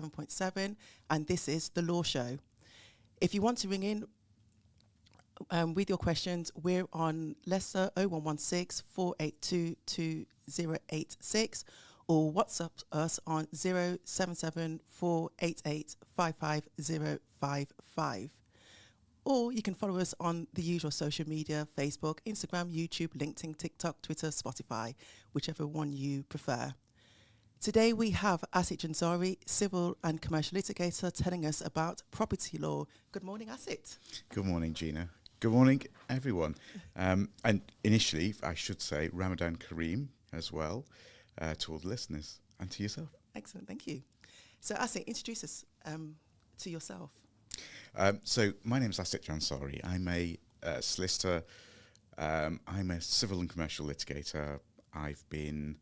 107.7, and this is The Law Show. If you want to ring in with your questions, we're on Leicester 0116 482 2086 or WhatsApp us on 077 488 55055. Or you can follow us on the usual social media: Facebook, Instagram, YouTube, LinkedIn, TikTok, Twitter, Spotify, whichever one you prefer. Today we have Asit Jansari, civil and commercial litigator, telling us about property law. Good morning, Asit. Good morning, Gina. Good morning, everyone. And initially, I should say Ramadan Kareem as well to all the listeners and to yourself. Excellent, thank you. So Asit, introduce us to yourself. So my name is Asit Jansari. I'm a solicitor. I'm a civil and commercial litigator. I've been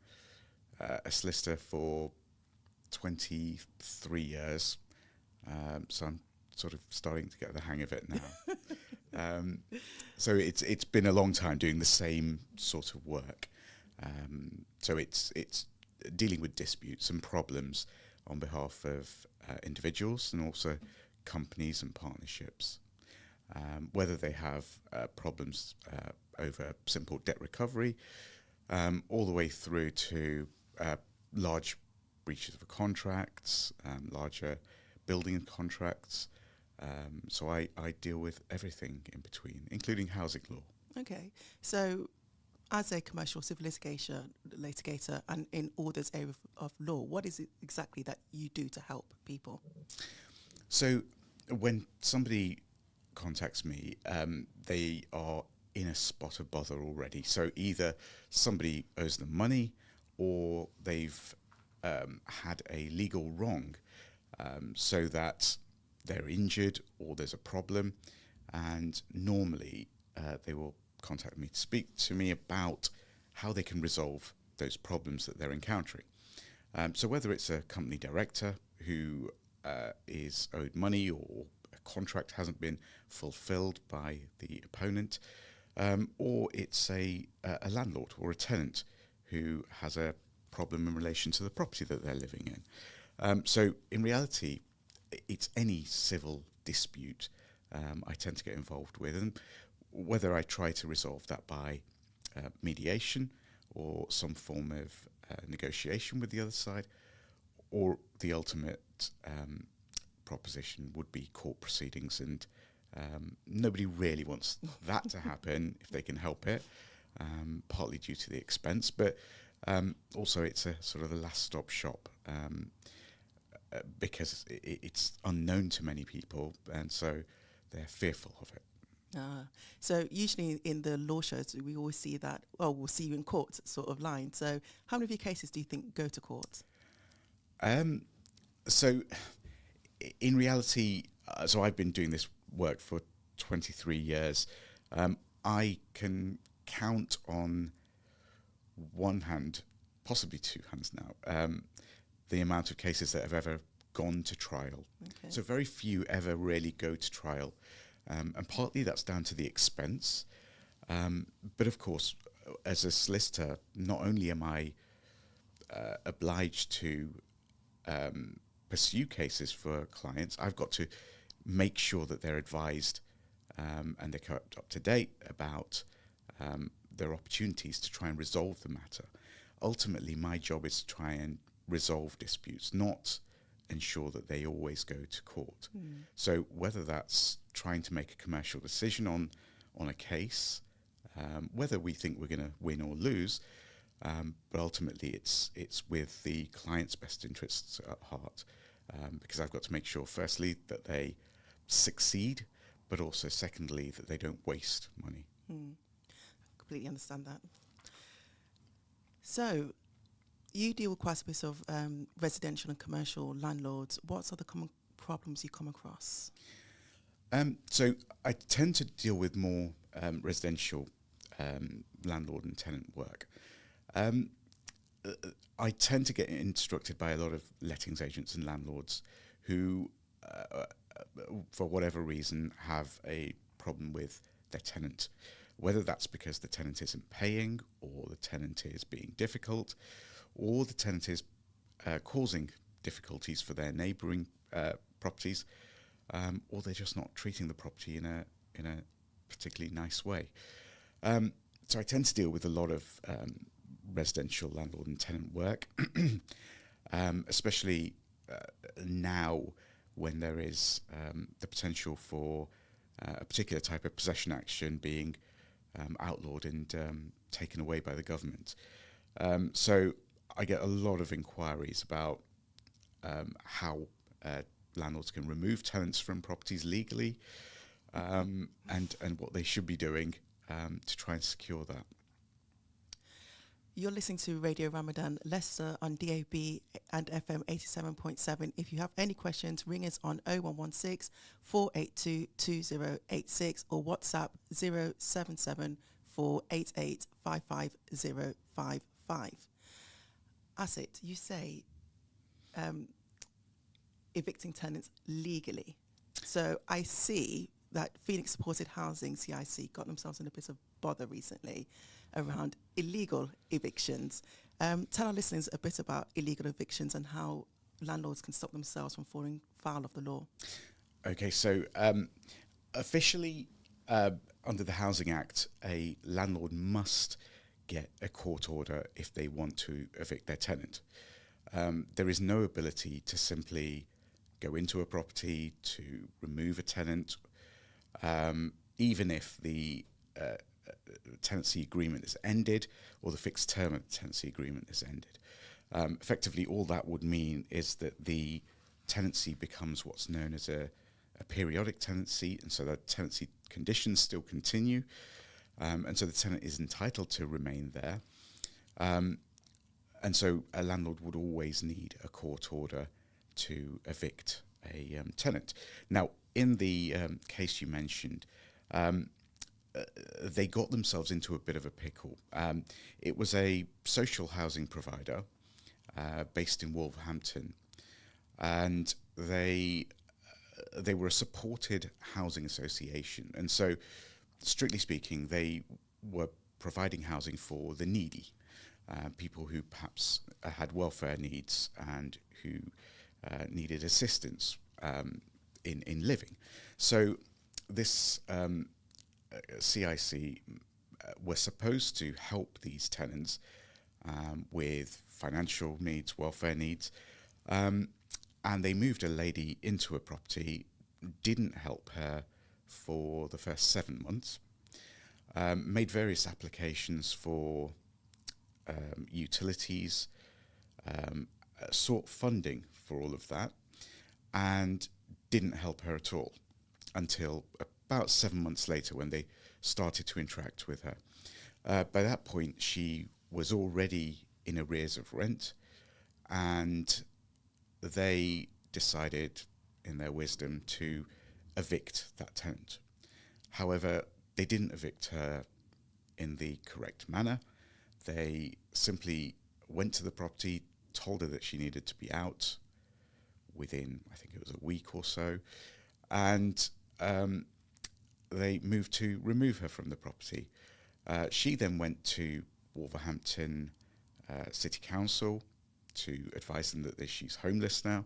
a solicitor for 23 years. So I'm sort of starting to get the hang of it now. So it's been a long time doing the same sort of work. So it's dealing with disputes and problems on behalf of individuals and also companies and partnerships, whether they have problems over simple debt recovery, all the way through to large breaches of contracts, larger building contracts. So I deal with everything in between, including housing law. Okay, so as a commercial civil litigator and in all this area of law, what is it exactly that you do to help people? So when somebody contacts me, they are in a spot of bother already. So either somebody owes them money or they've had a legal wrong, so that they're injured or there's a problem. And normally they will contact me to speak to me about how they can resolve those problems that they're encountering. So whether it's a company director who is owed money or a contract hasn't been fulfilled by the opponent, or it's a landlord or a tenant who has a problem in relation to the property that they're living in. So in reality, it's any civil dispute I tend to get involved with, and whether I try to resolve that by mediation or some form of negotiation with the other side, or the ultimate proposition would be court proceedings, and nobody really wants that to happen if they can help it, partly due to the expense, but also it's a sort of a last stop shop because it's unknown to many people, and so they're fearful of it. So usually in the law shows, we always see that, well, we'll see you in court sort of line. So how many of your cases do you think go to court? So in reality, so I've been doing this work for 23 years. I can count on one hand, possibly two hands now, the amount of cases that have ever gone to trial. Okay. So very few ever really go to trial. And partly that's down to the expense. But of course, as a solicitor, not only am I obliged to pursue cases for clients, I've got to make sure that they're advised and they're kept up to date about their opportunities to try and resolve the matter. Ultimately, my job is to try and resolve disputes, not ensure that they always go to court. So whether that's trying to make a commercial decision on a case, whether we think we're going to win or lose, but ultimately it's with the client's best interests at heart, because I've got to make sure, firstly, that they succeed, but also secondly, that they don't waste money. Completely understand that. So you deal with quite a bit of residential and commercial landlords. What are the common problems you come across? So I tend to deal with more residential landlord and tenant work. I tend to get instructed by a lot of lettings agents and landlords who, for whatever reason, have a problem with their tenant, whether that's because the tenant isn't paying, or the tenant is being difficult, or the tenant is causing difficulties for their neighbouring properties, or they're just not treating the property in a particularly nice way. So I tend to deal with a lot of residential landlord and tenant work, especially now when there is the potential for a particular type of possession action being outlawed and taken away by the government. So I get a lot of inquiries about how landlords can remove tenants from properties legally, and what they should be doing to try and secure that. You're listening to Radio Ramadan Leicester on DAB and FM 87.7. If you have any questions, ring us on 0116 482 2086 or WhatsApp 077 488 55055. Asit, you say evicting tenants legally. So I see that Phoenix Supported Housing, CIC, got themselves in a bit of bother recently around illegal evictions. Tell our listeners a bit about illegal evictions and how landlords can stop themselves from falling foul of the law. Okay, so officially, under the Housing Act, a landlord must get a court order if they want to evict their tenant. There is no ability to simply go into a property to remove a tenant, even if the tenancy agreement is ended or the fixed term of the tenancy agreement is ended. Effectively, all that would mean is that the tenancy becomes what's known as a periodic tenancy, and so the tenancy conditions still continue, and so the tenant is entitled to remain there. And so a landlord would always need a court order to evict a tenant. Now, in the case you mentioned, they got themselves into a bit of a pickle. It was a social housing provider based in Wolverhampton, and they were a supported housing association. And so, strictly speaking, they were providing housing for the needy, people who perhaps had welfare needs and who needed assistance in living. So this CIC were supposed to help these tenants with financial needs, welfare needs, and they moved a lady into a property, didn't help her for the first 7 months, made various applications for utilities, sought funding for all of that, and didn't help her at all until about 7 months later when they started to interact with her. By that point, she was already in arrears of rent, and they decided, in their wisdom, to evict that tenant. However, they didn't evict her in the correct manner. They simply went to the property, told her that she needed to be out within, I think it was a week or so, and they moved to remove her from the property. She then went to Wolverhampton City Council to advise them that she's homeless now,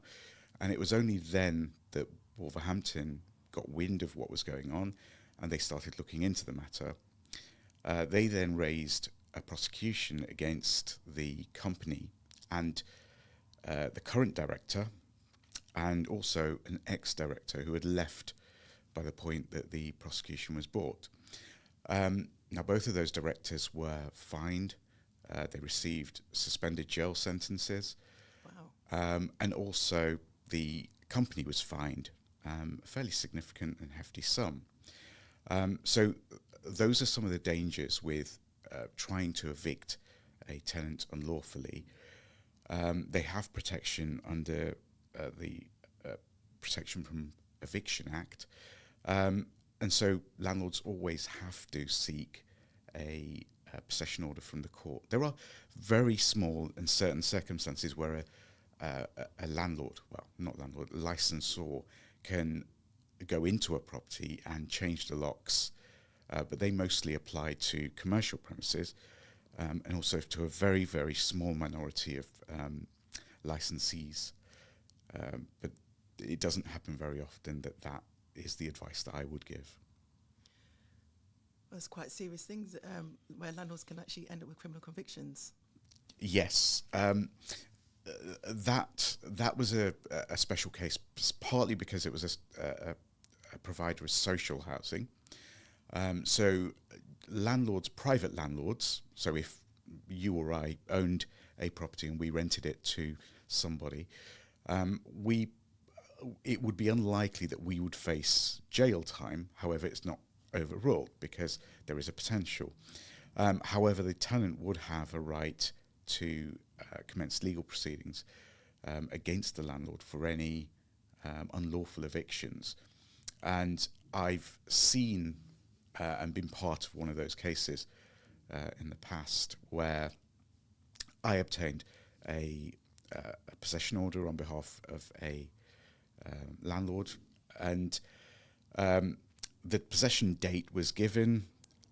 and it was only then that Wolverhampton got wind of what was going on, and they started looking into the matter. They then raised a prosecution against the company and the current director, and also an ex-director who had left by the point that the prosecution was brought. Now, both of those directors were fined. They received suspended jail sentences. Wow. And also the company was fined a fairly significant and hefty sum. So those are some of the dangers with trying to evict a tenant unlawfully. They have protection under the Protection from Eviction Act. And so landlords always have to seek a possession order from the court. There are very small and certain circumstances where a landlord, well, not landlord, a licensor can go into a property and change the locks, but they mostly apply to commercial premises and also to a very, very small minority of licensees. But it doesn't happen very often that is the advice that I would give. That's quite serious things where landlords can actually end up with criminal convictions. Yes. That was a special case, partly because it was a provider of social housing. So landlords, private landlords, so if you or I owned a property and we rented it to somebody, it would be unlikely that we would face jail time. However, it's not overruled because there is a potential. However, the tenant would have a right to commence legal proceedings against the landlord for any unlawful evictions. And I've seen and been part of one of those cases in the past where I obtained a possession order on behalf of a landlord, and the possession date was given.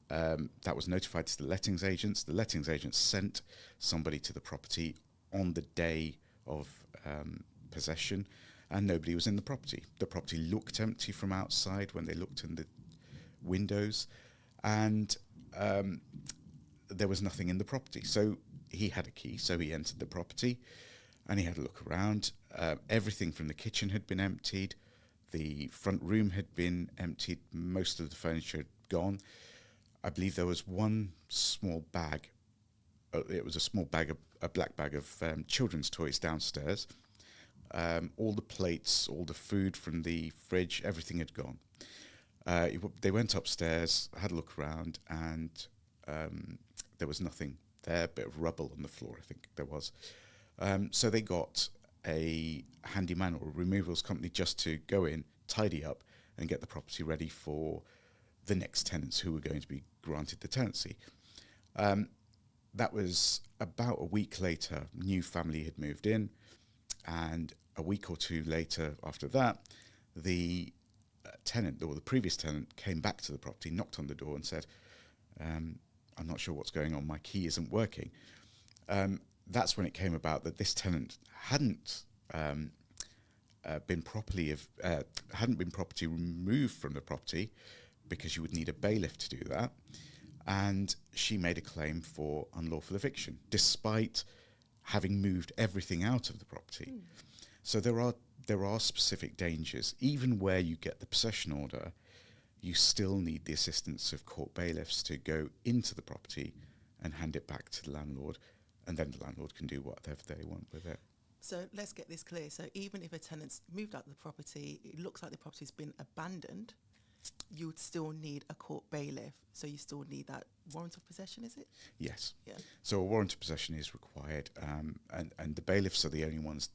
That was notified to the lettings agents. The lettings agents sent somebody to the property on the day of possession, and nobody was in the property. The property looked empty from outside when they looked in the windows, and there was nothing in the property. So he had a key, so he entered the property and he had a look around. Everything from the kitchen had been emptied. The front room had been emptied. Most of the furniture had gone. I believe there was one small bag. It was a small bag, a black bag of children's toys downstairs. All the plates, all the food from the fridge, everything had gone. They went upstairs, had a look around, and there was nothing there. A bit of rubble on the floor, I think there was. So they got a handyman or a removals company just to go in, tidy up, and get the property ready for the next tenants who were going to be granted the tenancy. That was about a week later. New family had moved in, and a week or two later after that, the tenant, or the previous tenant, came back to the property, knocked on the door and said, I'm not sure what's going on, my key isn't working. That's when it came about that this tenant hadn't been properly removed from the property, because you would need a bailiff to do that, and she made a claim for unlawful eviction despite having moved everything out of the property. So there are specific dangers. Even where you get the possession order, you still need the assistance of court bailiffs to go into the property and hand it back to the landlord, and then the landlord can do whatever they want with it. So let's get this clear. So even if a tenant's moved out of the property, it looks like the property's been abandoned, you would still need a court bailiff. So you still need that warrant of possession, is it? Yes. Yeah. So a warrant of possession is required, and the bailiffs are the only ones,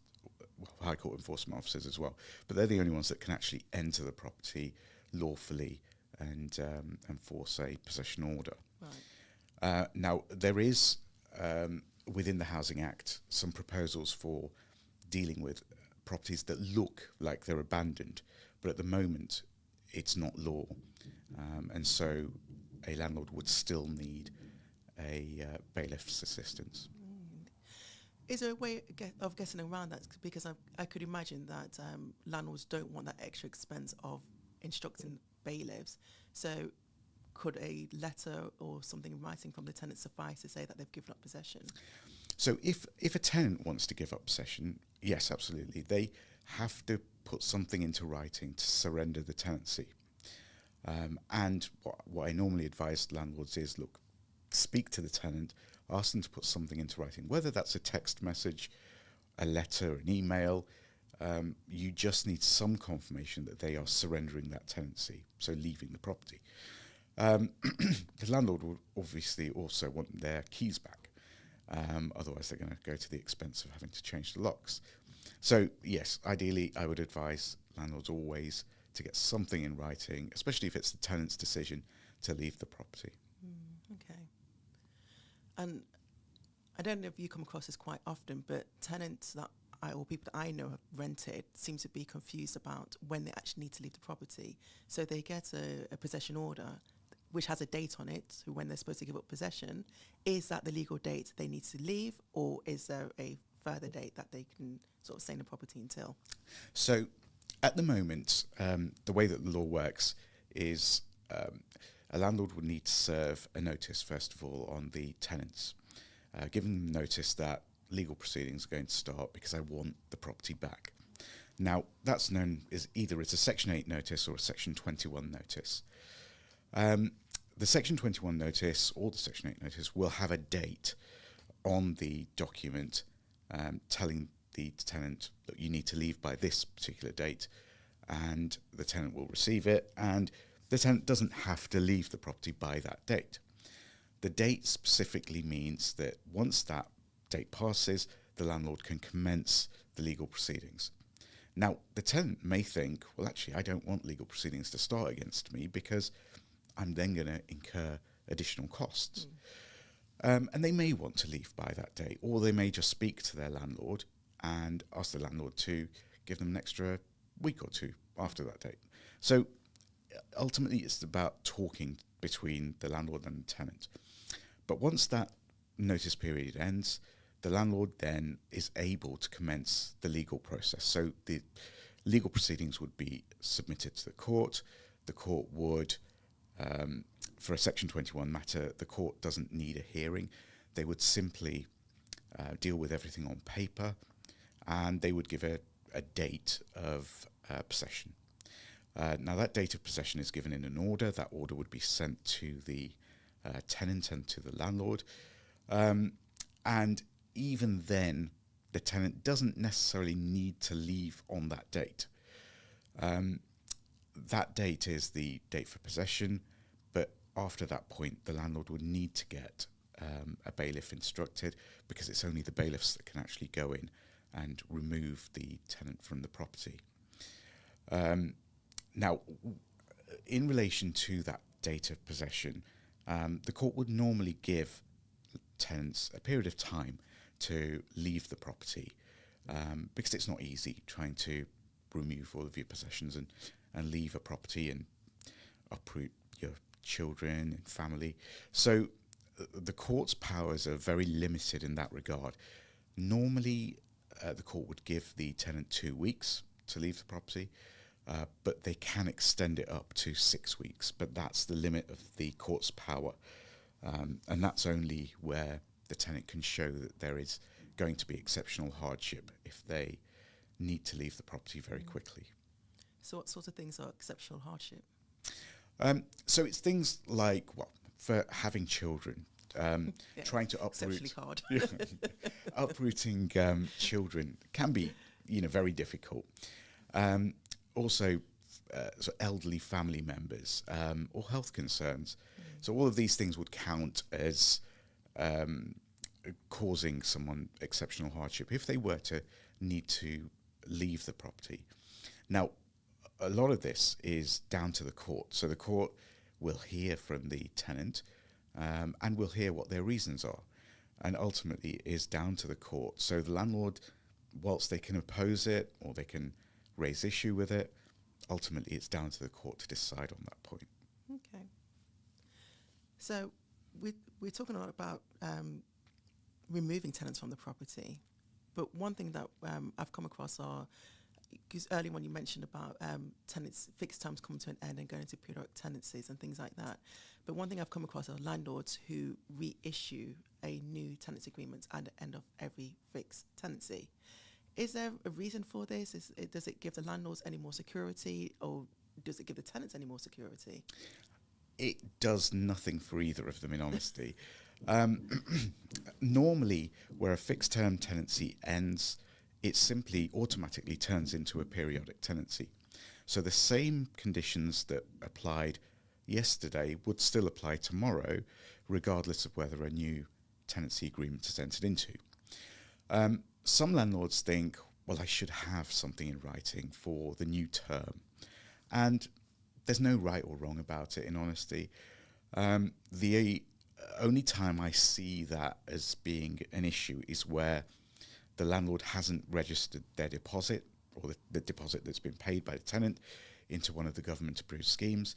High Court enforcement officers as well, but they're the only ones that can actually enter the property lawfully and enforce a possession order. Right. Now, there is, within the Housing Act, some proposals for dealing with properties that look like they're abandoned, but at the moment it's not law. And so a landlord would still need a bailiff's assistance. Is there a way of getting around that? Because I could imagine that landlords don't want that extra expense of instructing bailiffs. So could a letter or something in writing from the tenant suffice to say that they've given up possession? So if a tenant wants to give up possession, yes, absolutely. They have to put something into writing to surrender the tenancy. And what I normally advise landlords is, look, speak to the tenant, ask them to put something into writing, whether that's a text message, a letter, an email. You just need some confirmation that they are surrendering that tenancy, so leaving the property. The landlord will obviously also want their keys back. Otherwise, they're going to go to the expense of having to change the locks. So, yes, ideally, I would advise landlords always to get something in writing, especially if it's the tenant's decision to leave the property. Okay. And I don't know if you come across this quite often, but tenants or people that I know have rented seem to be confused about when they actually need to leave the property. So they get a possession order which has a date on it, so when they're supposed to give up possession. Is that the legal date they need to leave, or is there a further date that they can sort of stay in the property until? So at the moment, the way that the law works is a landlord would need to serve a notice, first of all, on the tenants, giving them notice that legal proceedings are going to start because I want the property back. Now, that's known as either as a Section 8 notice or a Section 21 notice. The Section 21 notice or the Section 8 notice will have a date on the document telling the tenant that you need to leave by this particular date, and the tenant will receive it, and the tenant doesn't have to leave the property by that date. The date specifically means that once that date passes, the landlord can commence the legal proceedings. Now, the tenant may think, well, actually, I don't want legal proceedings to start against me because I'm then going to incur additional costs. And they may want to leave by that date, or they may just speak to their landlord and ask the landlord to give them an extra week or two after that date. So ultimately, it's about talking between the landlord and the tenant. But once that notice period ends, the landlord then is able to commence the legal process. So the legal proceedings would be submitted to the court. The court would, for a Section 21 matter, the court doesn't need a hearing. They would simply deal with everything on paper, and they would give a date of possession. Now, that date of possession is given in an order. That order would be sent to the tenant and to the landlord. And even then, the tenant doesn't necessarily need to leave on that date. That date is the date for possession, but after that point, the landlord would need to get a bailiff instructed, because it's only the bailiffs that can actually go in and remove the tenant from the property. Now, in relation to that date of possession, the court would normally give tenants a period of time to leave the property, because it's not easy trying to remove all of your possessions and leave a property and uproot your children and family. So the court's powers are very limited in that regard. Normally, the court would give the tenant 2 weeks to leave the property, but they can extend it up to 6 weeks. But that's the limit of the court's power, and that's only where the tenant can show that there is going to be exceptional hardship if they need to leave the property very quickly. So what sorts of things are exceptional hardship? So it's things like, well, for having children, trying to uproot. Exceptionally hard. Uprooting children can be, very difficult. Also, so elderly family members or health concerns. So all of these things would count as causing someone exceptional hardship if they were to need to leave the property. Now, a lot of this is down to the court. So the court will hear from the tenant and will hear what their reasons are. And ultimately it is down to the court. So the landlord, whilst they can oppose it or they can raise issue with it, ultimately it's down to the court to decide on that point. Okay. So we're talking a lot about removing tenants from the property. But one thing that I've come across are, because earlier when you mentioned about tenants, fixed terms coming to an end and going into periodic tenancies and things like that. But one thing I've come across are landlords who reissue a new tenancy agreement at the end of every fixed tenancy. Is there a reason for this? Does it give the landlords any more security, or does it give the tenants any more security? It does nothing for either of them, in honesty. Normally, where a fixed term tenancy ends, it simply automatically turns into a periodic tenancy. So the same conditions that applied yesterday would still apply tomorrow, regardless of whether a new tenancy agreement is entered into. Some landlords think, well, I should have something in writing for the new term. And there's no right or wrong about it, in honesty. The only time I see that as being an issue is where the landlord hasn't registered their deposit, or the deposit that's been paid by the tenant, into one of the government-approved schemes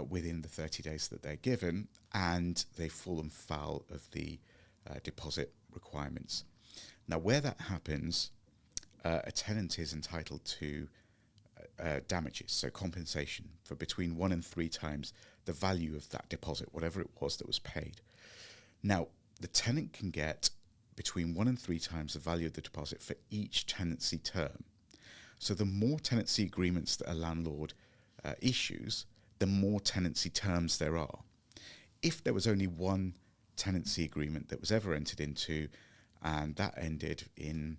within the 30 days that they're given, and they've fallen foul of the deposit requirements. Now, where that happens, a tenant is entitled to damages, so compensation for between 1 and 3 times the value of that deposit, whatever it was that was paid. Now, the tenant can get between 1 and 3 times the value of the deposit for each tenancy term. So the more tenancy agreements that a landlord issues, the more tenancy terms there are. If there was only one tenancy agreement that was ever entered into, and that ended in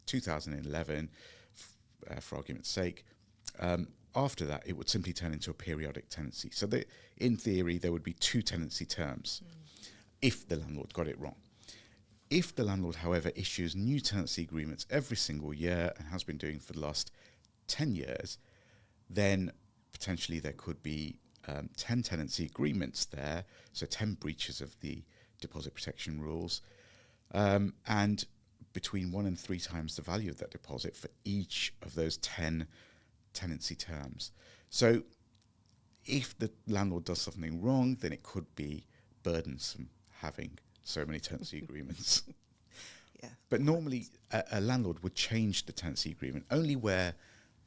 2011, for argument's sake, after that it would simply turn into a periodic tenancy. So in theory there would be 2 tenancy terms if the landlord got it wrong. If the landlord, however, issues new tenancy agreements every single year and has been doing for the last 10 years, then potentially there could be 10 tenancy agreements there, so 10 breaches of the deposit protection rules, and between 1 and 3 times the value of that deposit for each of those 10 tenancy terms. So if the landlord does something wrong, then it could be burdensome having so many tenancy agreements. Yeah. But normally a landlord would change the tenancy agreement only where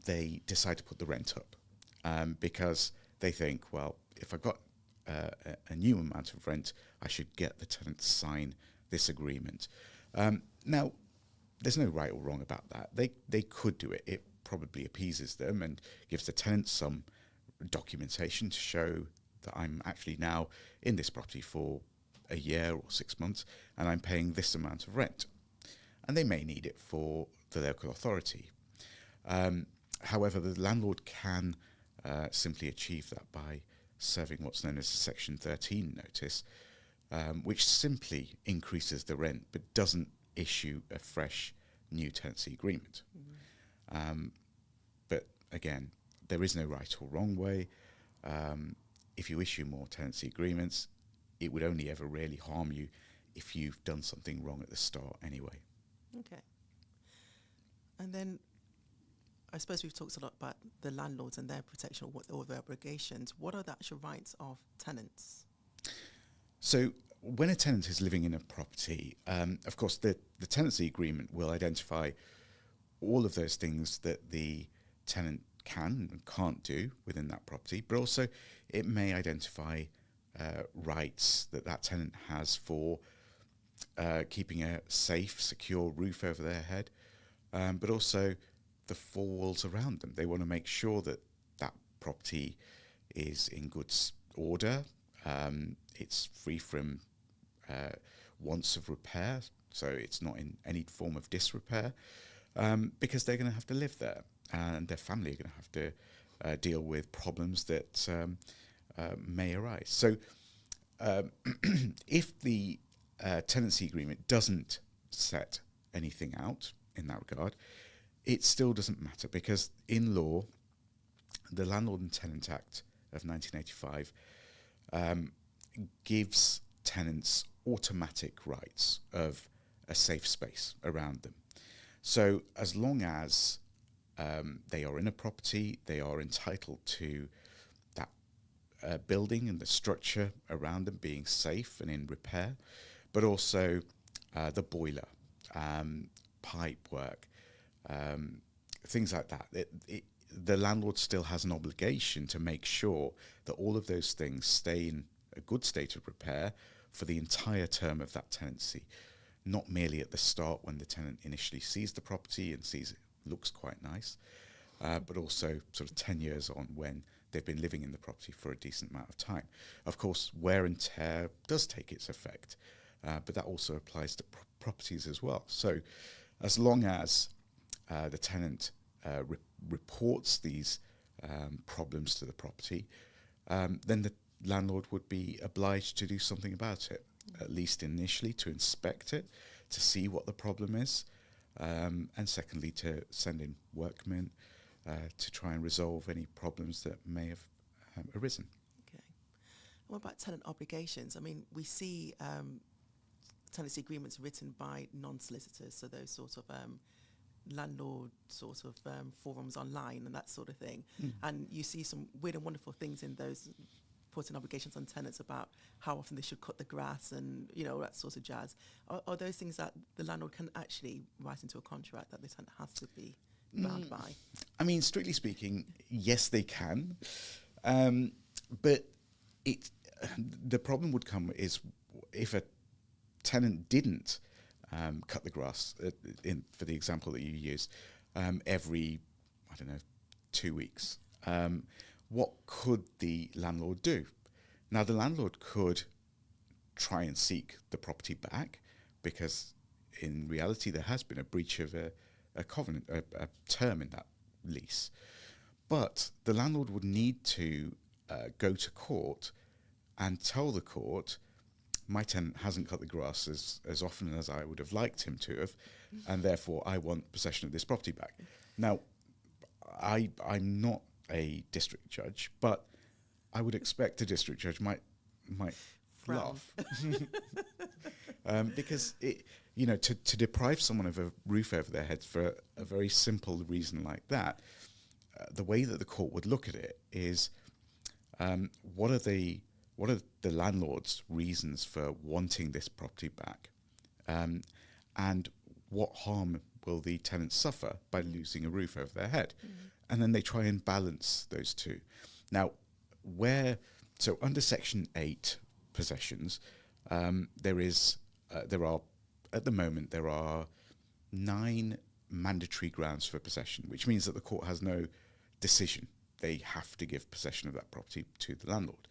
they decide to put the rent up, because they think, well, if I got a new amount of rent, I should get the tenant to sign this agreement. Now, there's no right or wrong about that. They could do it. It probably appeases them and gives the tenant some documentation to show that I'm actually now in this property for a year or 6 months and I'm paying this amount of rent. And they may need it for the local authority. However, the landlord can simply achieve that by serving what's known as a Section 13 notice, which simply increases the rent but doesn't issue a fresh new tenancy agreement. But again, there is no right or wrong way. If you issue more tenancy agreements, it would only ever really harm you if you've done something wrong at the start anyway. Okay. And then I suppose we've talked a lot about the landlords and their protection or their obligations. What are the actual rights of tenants? So when a tenant is living in a property, of course, the tenancy agreement will identify all of those things that the tenant can and can't do within that property, but also it may identify rights that tenant has for keeping a safe, secure roof over their head, but also the 4 walls around them. They want to make sure that that property is in good order, it's free from wants of repair, so it's not in any form of disrepair, because they're going to have to live there and their family are going to have to deal with problems that may arise. So if the tenancy agreement doesn't set anything out in that regard, it still doesn't matter, because in law, the Landlord and Tenant Act of 1985 gives tenants automatic rights of a safe space around them. So as long as they are in a property, they are entitled to that building and the structure around them being safe and in repair, but also the boiler, pipe work, things like that. The landlord still has an obligation to make sure that all of those things stay in a good state of repair for the entire term of that tenancy, not merely at the start when the tenant initially sees the property and sees it looks quite nice, but also sort of 10 years on when they've been living in the property for a decent amount of time. Of course, wear and tear does take its effect, but that also applies to properties as well. So as long as the tenant reports these problems to the property, then the landlord would be obliged to do something about it, at least initially to inspect it, to see what the problem is, and secondly to send in workmen to try and resolve any problems that may have arisen. Okay. What about tenant obligations? I mean, we see tenancy agreements written by non-solicitors, so those sort of landlord sort of forums online and that sort of thing. And you see some weird and wonderful things in those putting obligations on tenants about how often they should cut the grass and, you know, that sort of jazz. Are those things that the landlord can actually write into a contract that the tenant has to be bound by? I mean, strictly speaking, yes, they can. But the problem would come is if a tenant didn't cut the grass, for the example that you used, every, I don't know, 2 weeks. What could the landlord do? Now, the landlord could try and seek the property back, because in reality there has been a breach of a covenant, a term in that lease. But the landlord would need to go to court and tell the court, my tenant hasn't cut the grass as often as I would have liked him to have, and therefore I want possession of this property back. Now, I'm not a district judge, but I would expect a district judge might laugh. Because to deprive someone of a roof over their heads for a very simple reason like that, the way that the court would look at it is, what are the landlord's reasons for wanting this property back, and what harm will the tenants suffer by losing a roof over their head? And then they try and balance those two. Now, under Section 8 possessions, there are at the moment 9 mandatory grounds for possession, which means that the court has no decision. They have to give possession of that property to the landlord.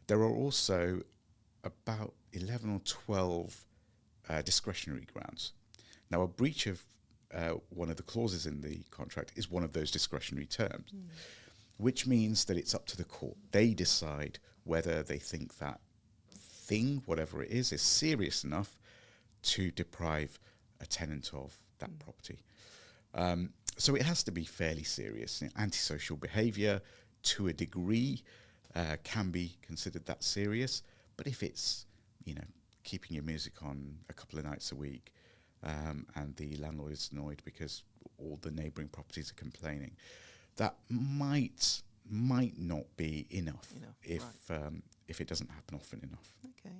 There are also about 11 or 12 discretionary grounds. Now, a breach of one of the clauses in the contract is one of those discretionary terms, which means that it's up to the court. They decide whether they think that thing, whatever it is serious enough to deprive a tenant of that property. So it has to be fairly serious. Antisocial behaviour, to a degree, can be considered that serious. But if it's, keeping your music on a couple of nights a week, and the landlord is annoyed because all the neighbouring properties are complaining, that might not be enough if it doesn't happen often enough. Okay.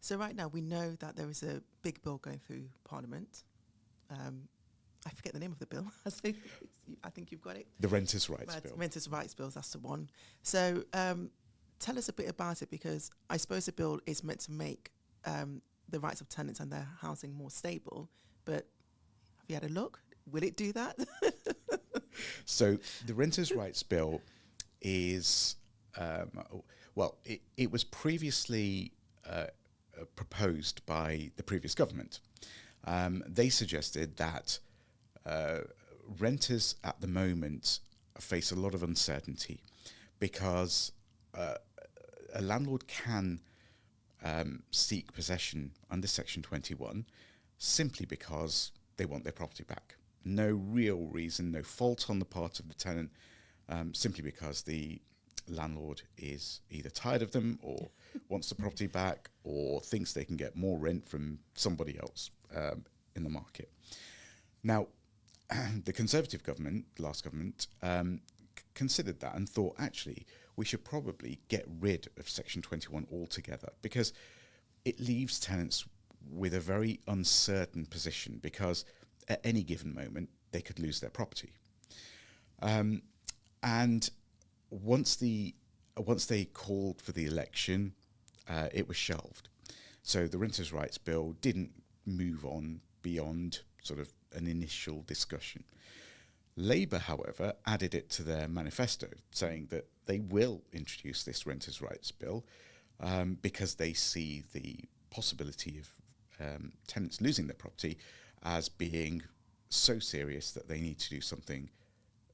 So right now we know that there is a big bill going through Parliament. I forget the name of the bill. I think you've got it. The Renters' Rights Bill. Renters' Rights Bill, that's the one. So tell us a bit about it, because I suppose the bill is meant to make the rights of tenants and their housing more stable. But have you had a look? Will it do that? So the Renters' Rights Bill is, it was previously proposed by the previous government. They suggested that renters at the moment face a lot of uncertainty, because a landlord can seek possession under Section 21 simply because they want their property back. No real reason, no fault on the part of the tenant, simply because the landlord is either tired of them or wants the property back, or thinks they can get more rent from somebody else in the market. Now, the Conservative government, the last government, considered that and thought, actually, we should probably get rid of Section 21 altogether, because it leaves tenants with a very uncertain position, because at any given moment they could lose their property. And once they called for the election, it was shelved. So the Renters' Rights Bill didn't move on beyond sort of an initial discussion. Labour, however, added it to their manifesto, saying that they will introduce this Renters' Rights Bill because they see the possibility of tenants losing their property as being so serious that they need to do something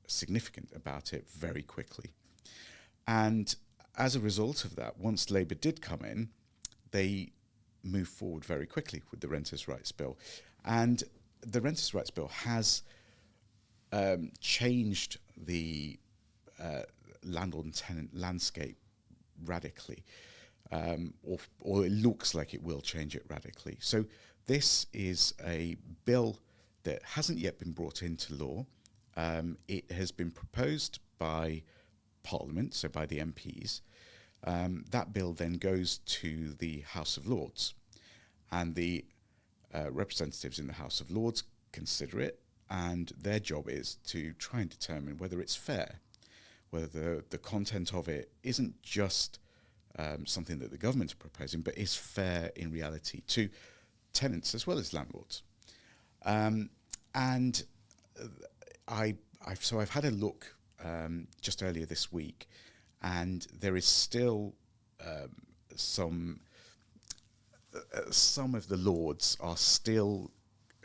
significant about it very quickly. And as a result of that, once Labour did come in, they moved forward very quickly with the Renters' Rights Bill. And the Renters' Rights Bill has changed the landlord and tenant landscape radically, or it looks like it will change it radically. So this is a bill that hasn't yet been brought into law. It has been proposed by Parliament, so by the MPs, That bill then goes to the House of Lords, and the representatives in the House of Lords consider it, and their job is to try and determine whether it's fair, whether the content of it isn't just something that the government are proposing, but is fair in reality to tenants as well as landlords. And I've had a look just earlier this week, and there is still some of the lords are still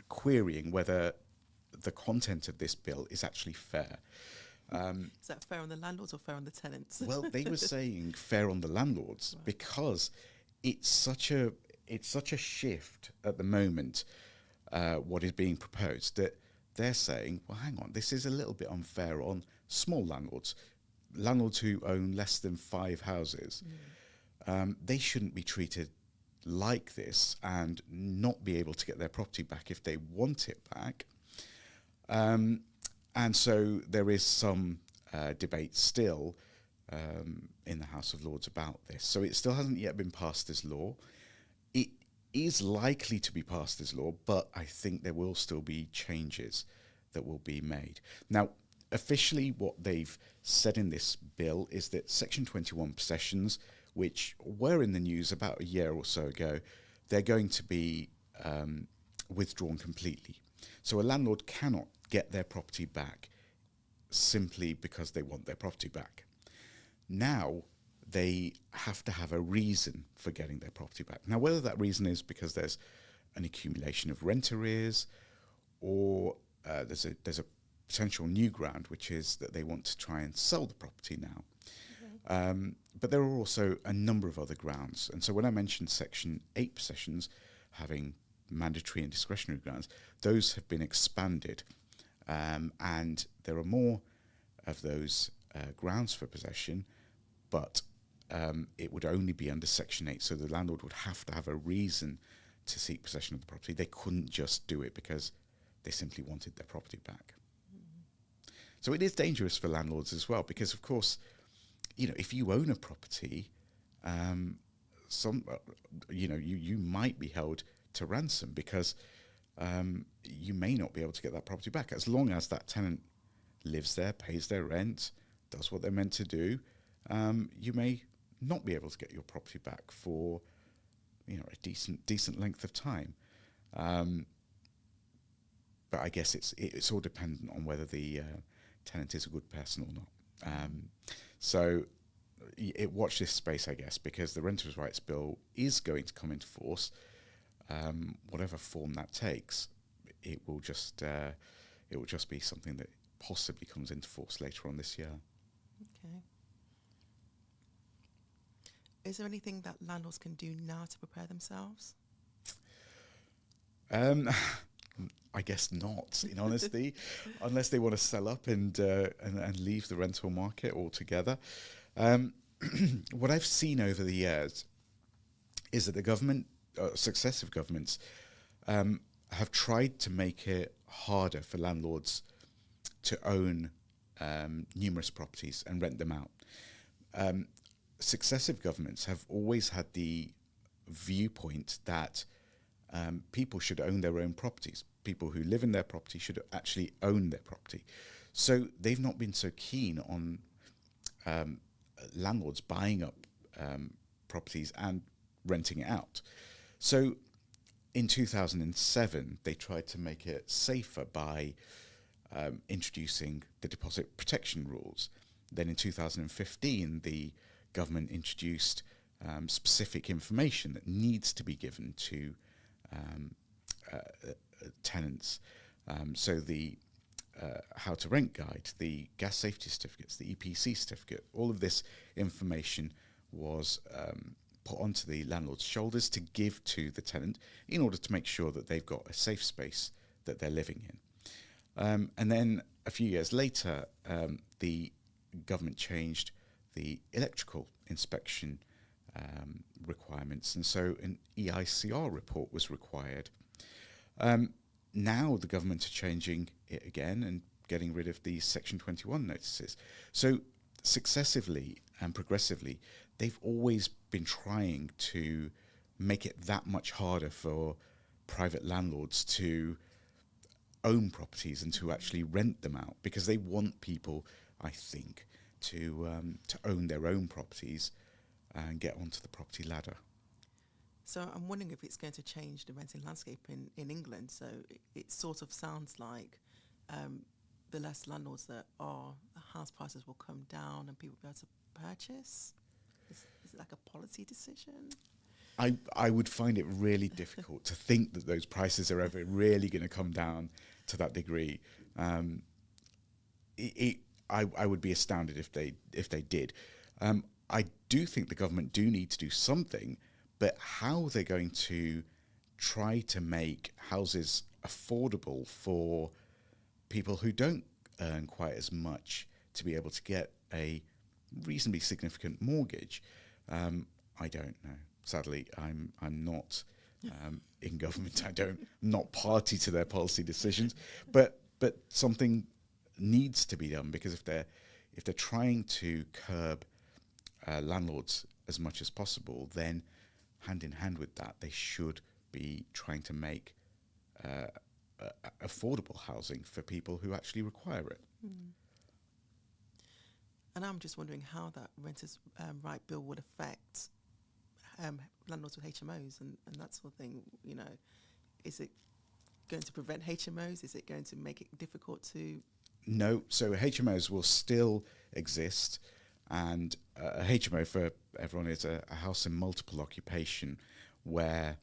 querying whether the content of this bill is actually fair. Is that fair on the landlords or fair on the tenants? Well, they were saying fair on the landlords, right, because it's such a shift at the moment, what is being proposed, that they're saying, well, hang on, this is a little bit unfair on small landlords who own less than 5 houses. They shouldn't be treated like this and not be able to get their property back if they want it back. And so there is some debate still in the House of Lords about this. So it still hasn't yet been passed as law. It is likely to be passed as law, but I think there will still be changes that will be made. Now, officially, what they've said in this bill is that Section 21 possessions, which were in the news about a year or so ago, they're going to be withdrawn completely. So a landlord cannot get their property back simply because they want their property back. Now they have to have a reason for getting their property back. Now, whether that reason is because there's an accumulation of rent arrears, or there's a potential new ground, which is that they want to try and sell the property now. But there are also a number of other grounds. And so when I mentioned Section 8 possessions having mandatory and discretionary grounds, those have been expanded. And there are more of those grounds for possession, but it would only be under Section 8. So the landlord would have to have a reason to seek possession of the property. They couldn't just do it because they simply wanted their property back. So it is dangerous for landlords as well, because of course, if you own a property, you might be held to ransom because you may not be able to get that property back. As long as that tenant lives there, pays their rent, does what they're meant to do, you may not be able to get your property back for a decent length of time. But I guess it's all dependent on whether the tenant is a good person or not. So watch this space, I guess, because the Renters' Rights Bill is going to come into force. Whatever form that takes, it will just be something that possibly comes into force later on this year. Okay. Is there anything that landlords can do now to prepare themselves? I guess not, in honesty, unless they want to sell up and leave the rental market altogether. What I've seen over the years is that the government, successive governments, have tried to make it harder for landlords to own numerous properties and rent them out. Successive governments have always had the viewpoint that people should own their own properties. People who live in their property should actually own their property. So they've not been so keen on landlords buying up properties and renting it out. So in 2007, they tried to make it safer by introducing the deposit protection rules. Then in 2015, the government introduced specific information that needs to be given to tenants. So the how to rent guide, the gas safety certificates, the EPC certificate, all of this information was put onto the landlord's shoulders to give to the tenant in order to make sure that they've got a safe space that they're living in. And then a few years later, the government changed the electrical inspection requirements, and so an EICR report was required. Now the government are changing it again and getting rid of these Section 21 notices. So successively, and progressively, they've always been trying to make it that much harder for private landlords to own properties and to actually rent them out, because they want people, I think, to own their own properties and get onto the property ladder. So I'm wondering if it's going to change the renting landscape in England. So it sort of sounds like the less landlords that are, house prices will come down and people will be able to purchase. Is it like a policy decision? I would find it really difficult to think that those prices are ever really going to come down to that degree. I would be astounded if they did. I do think the government do need to do something, but how they're going to try to make houses affordable for people who don't earn quite as much to be able to get a reasonably significant mortgage, I don't know. Sadly, I'm not in government. I'm not party to their policy decisions, but something needs to be done, because if they're trying to curb landlords as much as possible, then hand in hand with that, they should be trying to make affordable housing for people who actually require it. Mm. And I'm just wondering how that renters' right bill would affect landlords with HMOs and that sort of thing. You know, is it going to prevent HMOs? Is it going to make it difficult to? No, so HMOs will still exist, and a HMO, for everyone, is a house in multiple occupation where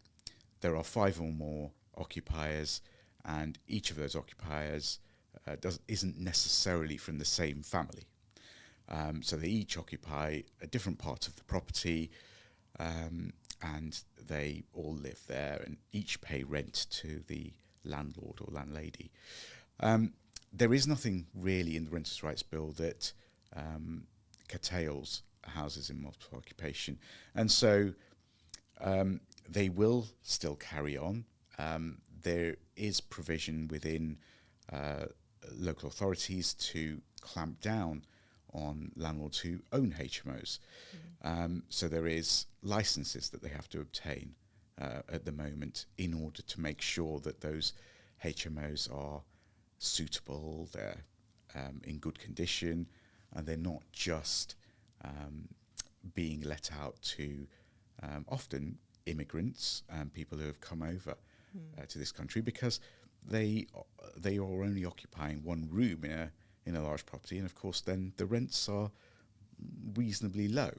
there are 5 or more occupiers, and each of those occupiers isn't necessarily from the same family. So they each occupy a different part of the property, and they all live there and each pay rent to the landlord or landlady. There is nothing really in the Renters' Rights Bill that curtails houses in multiple occupation. And so they will still carry on. There is provision within local authorities to clamp down on landlords who own HMOs. So there is licenses that they have to obtain at the moment in order to make sure that those HMOs are suitable, they're in good condition, and they're not just being let out to often immigrants and people who have come over to this country, because they are only occupying one room in a large property, and of course then the rents are reasonably low,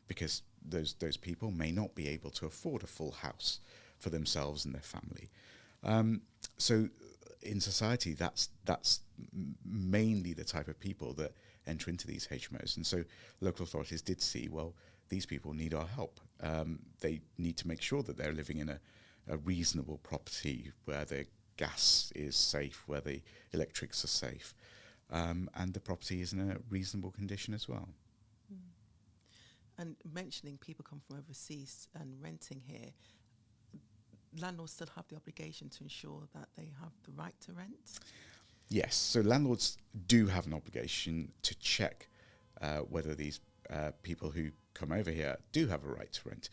because those people may not be able to afford a full house for themselves and their family. So in society, that's mainly the type of people that enter into these HMOs. And so local authorities did see, well, these people need our help. They need to make sure that they're living in a reasonable property where the gas is safe, where the electrics are safe, and the property is in a reasonable condition as well. And mentioning people come from overseas and renting here, landlords still have the obligation to ensure that they have the right to rent? Yes, so landlords do have an obligation to check whether these people who come over here do have a right to rent.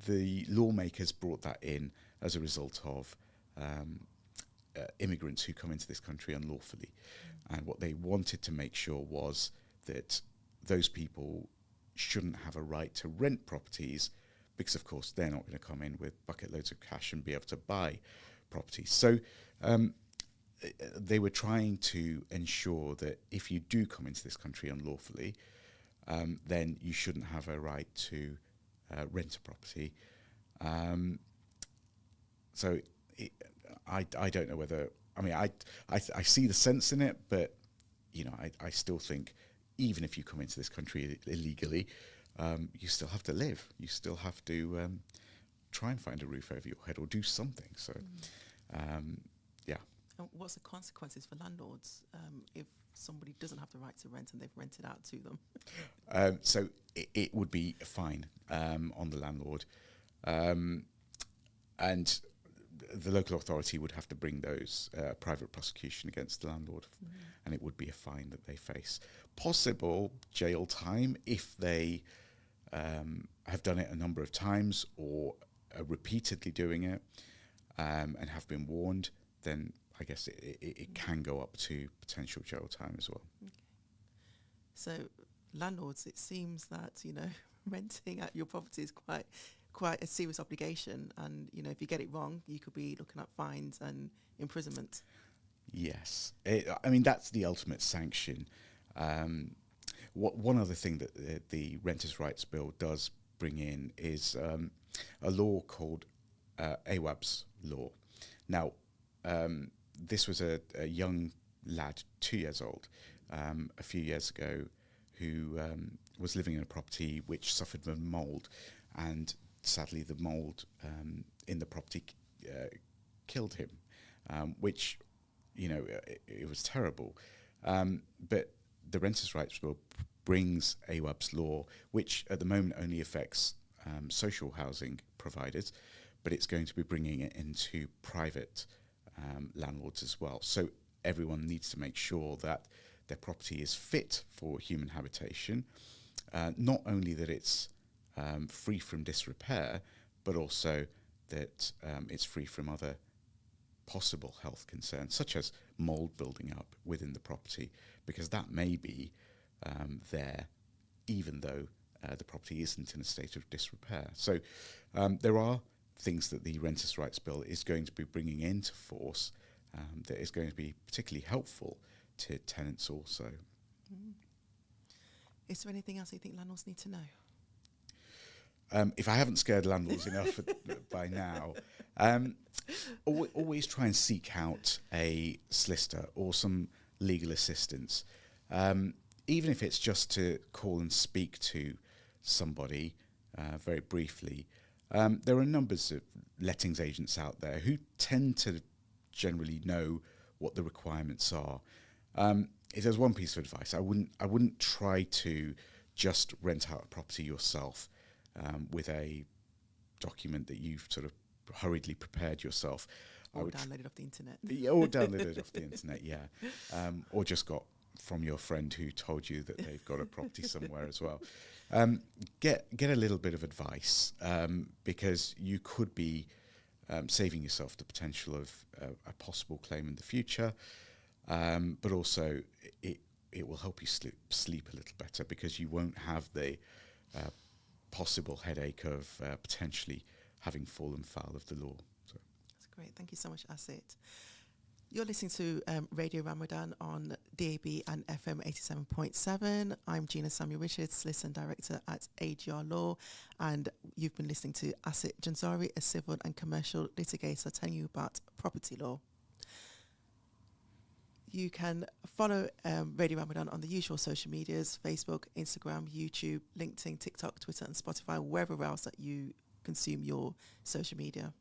The lawmakers brought that in as a result of immigrants who come into this country unlawfully. And what they wanted to make sure was that those people shouldn't have a right to rent properties, because of course they're not going to come in with bucket loads of cash and be able to buy properties. So they were trying to ensure that if you do come into this country unlawfully, then you shouldn't have a right to rent a property. So I don't know whether, I mean, I see the sense in it, but you know, I still think even if you come into this country illegally, you still have to live. You still have to try and find a roof over your head or do something. So, yeah. And what's the consequences for landlords if somebody doesn't have the right to rent and they've rented out to them? So it would be a fine on the landlord. And the local authority would have to bring those private prosecution against the landlord, and it would be a fine that they face. Possible jail time if they have done it a number of times or are repeatedly doing it and have been warned, then I guess it can go up to potential jail time as well. Okay. So landlords, it seems that, renting out your property is quite a serious obligation, and if you get it wrong, you could be looking at fines and imprisonment. Yes, I mean that's the ultimate sanction. One other thing that the Renters' Rights Bill does bring in is a law called AWAB's law. Now, this was a young lad, 2 years old, a few years ago, who was living in a property which suffered from mould, and sadly the mould in the property killed him, which, it was terrible. But the Renters' Rights Bill brings AWAB's law, which at the moment only affects social housing providers, but it's going to be bringing it into private landlords as well. So everyone needs to make sure that their property is fit for human habitation, not only that it's free from disrepair, but also that it's free from other possible health concerns, such as mould building up within the property, because that may be there even though the property isn't in a state of disrepair. So there are things that the Renters' Rights Bill is going to be bringing into force that is going to be particularly helpful to tenants also. Is there anything else you think landlords need to know? If I haven't scared landlords enough by now, always try and seek out a solicitor or some legal assistance, even if it's just to call and speak to somebody very briefly. There are numbers of lettings agents out there who tend to generally know what the requirements are. If there's one piece of advice, I wouldn't try to just rent out a property yourself with a document that you've sort of hurriedly prepared yourself. Or downloaded off the internet. Or downloaded off the internet, yeah. Or just got from your friend who told you that they've got a property somewhere as well. Get a little bit of advice, because you could be saving yourself the potential of a possible claim in the future, but also it will help you sleep a little better, because you won't have the possible headache of potentially having fallen foul of the law. So. That's great. Thank you so much, Asit. You're listening to Radio Ramadan on DAB and FM 87.7. I'm Gina Samuel Richards, Solicitor Director at AGR Law, and you've been listening to Asit Janzari, a civil and commercial litigator, telling you about property law. You can follow Radio Ramadan on the usual social medias: Facebook, Instagram, YouTube, LinkedIn, TikTok, Twitter and Spotify, wherever else that you consume your social media.